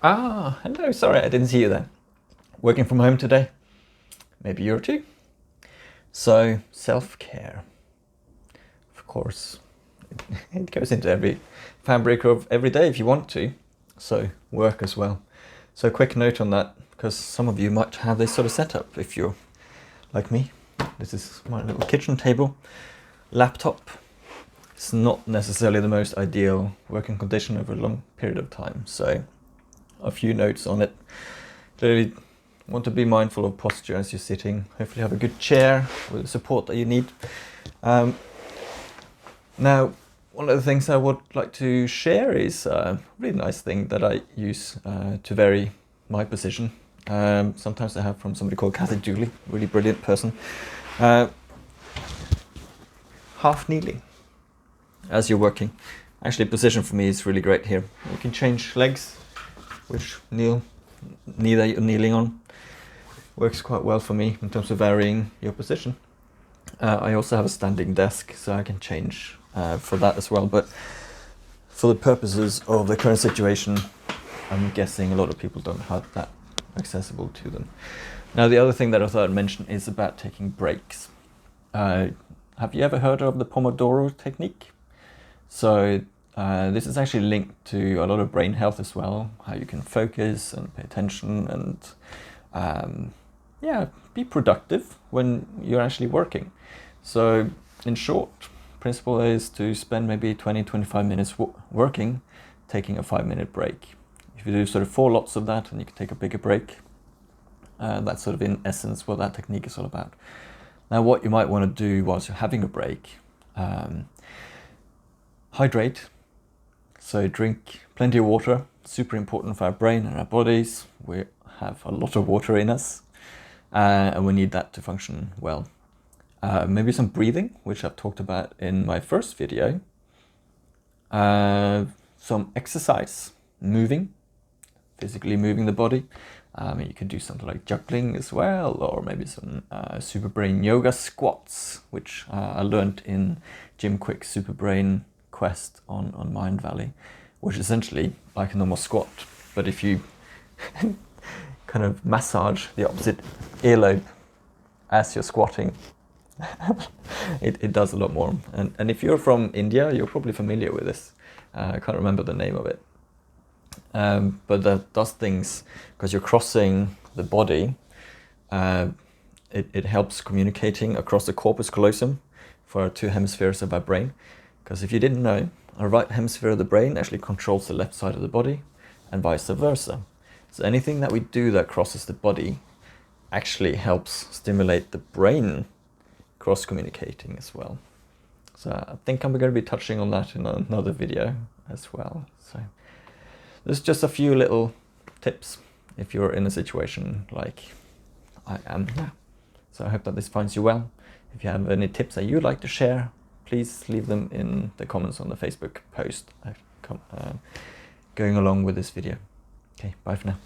Ah, hello, sorry I didn't see you there. Working from home today? Maybe you too? So, self-care. Of course, it goes into every fabric of every day if you want to. So, work as well. So, a quick note on that, because some of you might have this sort of setup if you're like me. This is my little kitchen table. Laptop. It's not necessarily the most ideal working condition over a long period of time. So, a few notes on it. Clearly want to be mindful of posture as you're sitting. Hopefully have a good chair with the support that you need. Now, one of the things I would like to share is a really nice thing that I use to vary my position. Sometimes I have from somebody called Kathy Dooley, really brilliant person. Half kneeling as you're working. Actually, position for me is really great here. You can change legs, which knee that you're kneeling on. Works quite well for me in terms of varying your position. I also have a standing desk, so I can change for that as well. But for the purposes of the current situation, I'm guessing a lot of people don't have that accessible to them. Now, the other thing that I thought I'd mention is about taking breaks. Have you ever heard of the Pomodoro Technique? So this is actually linked to a lot of brain health as well, how you can focus and pay attention and be productive when you're actually working. So in short, principle is to spend maybe 20-25 minutes working, taking a 5-minute break. If you do sort of 4 lots of that and you can take a bigger break, that's sort of in essence what that technique is all about. Now, what you might want to do whilst you're having a break, hydrate. So drink plenty of water, super important for our brain and our bodies. We have a lot of water in us and we need that to function well. Maybe some breathing, which I've talked about in my first video. Some exercise, moving, physically moving the body. You can do something like juggling as well, or maybe some Superbrain Yoga squats, which I learned in Jim Kwik's Superbrain Quest on Mind Valley, which is essentially like a normal squat, but if you kind of massage the opposite earlobe as you're squatting, it does a lot more. And if you're from India, you're probably familiar with this. I can't remember the name of it. But that does things because you're crossing the body. It helps communicating across the corpus callosum for our 2 hemispheres of our brain. Because if you didn't know, our right hemisphere of the brain actually controls the left side of the body and vice versa. So anything that we do that crosses the body actually helps stimulate the brain cross-communicating as well. So I think I'm going to be touching on that in another video as well. So there's just a few little tips if you're in a situation like I am now. So I hope that this finds you well. If you have any tips that you'd like to share, please leave them in the comments on the Facebook post going along with this video. Okay, bye for now.